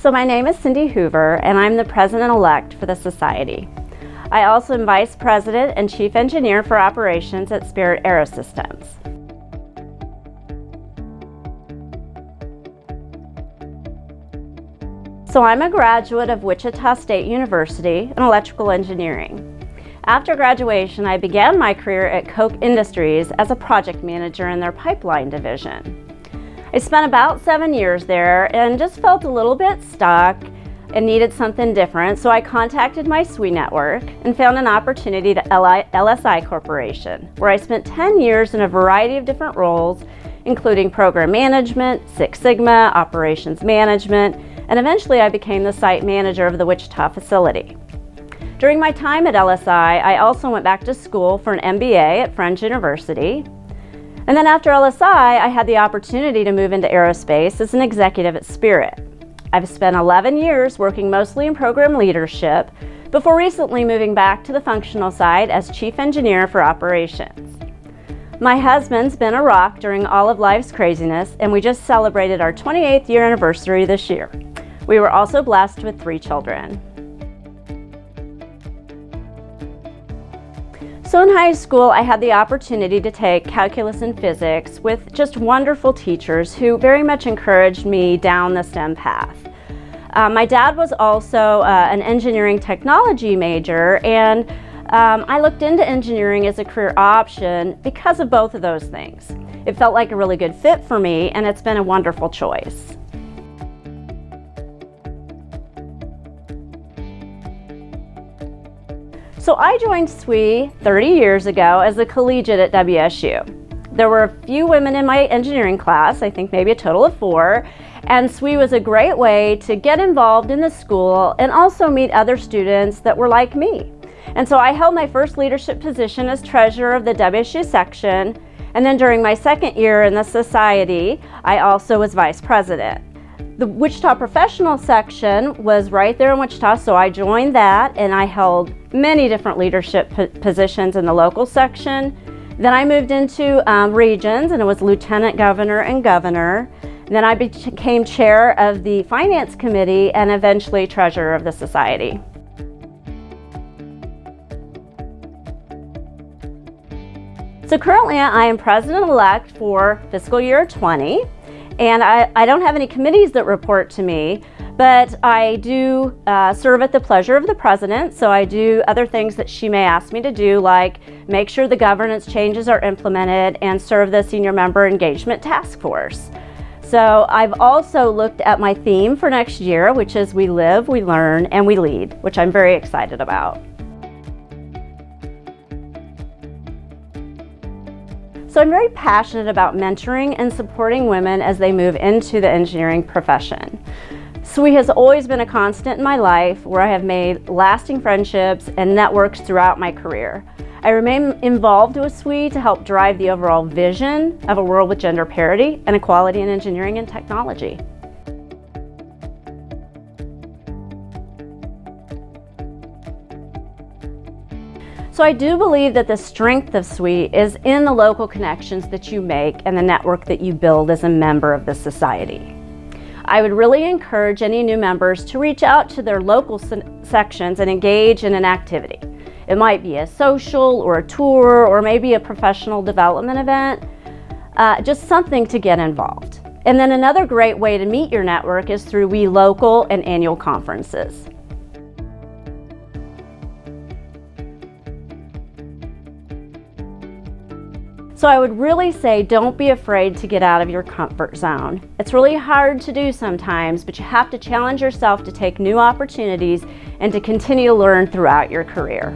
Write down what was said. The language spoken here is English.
So my name is Cindy Hoover, and I'm the President-elect for the Society. I also am Vice President and Chief Engineer for Operations at Spirit Aerosystems. So I'm a graduate of Wichita State University in electrical engineering. After graduation, I began my career at Koch Industries as a project manager in their pipeline division. I spent about 7 years there and just felt a little bit stuck and needed something different, so I contacted my SWE network and found an opportunity to LSI Corporation, where I spent 10 years in a variety of different roles, including program management, Six Sigma, operations management, and eventually I became the site manager of the Wichita facility. During my time at LSI, I also went back to school for an MBA at Friends University. And then after LSI, I had the opportunity to move into aerospace as an executive at Spirit. I've spent 11 years working mostly in program leadership before recently moving back to the functional side as Chief Engineer for Operations. My husband's been a rock during all of life's craziness, and we just celebrated our 28th year anniversary this year. We were also blessed with 3 children. So in high school, I had the opportunity to take calculus and physics with just wonderful teachers who very much encouraged me down the STEM path. My dad was also an engineering technology major, and I looked into engineering as a career option because of both of those things. It felt like a really good fit for me, and it's been a wonderful choice. So I joined SWE 30 years ago as a collegiate at WSU. There were a few women in my engineering class, I think maybe a total of 4, and SWE was a great way to get involved in the school and also meet other students that were like me. And so I held my first leadership position as treasurer of the WSU section, and then during my second year in the society, I also was vice president. The Wichita professional section was right there in Wichita, so I joined that and I held many different leadership positions in the local section. Then I moved into regions, and it was lieutenant governor and governor. Then I became chair of the finance committee and eventually treasurer of the society. So currently I am president-elect for fiscal year 20. And I don't have any committees that report to me, but I do serve at the pleasure of the president, so I do other things that she may ask me to do, like make sure the governance changes are implemented and serve the Senior Member Engagement Task Force. So I've also looked at my theme for next year, which is We Live, We Learn, and We Lead, which I'm very excited about. So I'm very passionate about mentoring and supporting women as they move into the engineering profession. SWE has always been a constant in my life, where I have made lasting friendships and networks throughout my career. I remain involved with SWE to help drive the overall vision of a world with gender parity and equality in engineering and technology. So I do believe that the strength of SWE is in the local connections that you make and the network that you build as a member of the society. I would really encourage any new members to reach out to their local sections and engage in an activity. It might be a social or a tour or maybe a professional development event, just something to get involved. And then another great way to meet your network is through WE local and annual conferences. So I would really say don't be afraid to get out of your comfort zone. It's really hard to do sometimes, but you have to challenge yourself to take new opportunities and to continue to learn throughout your career.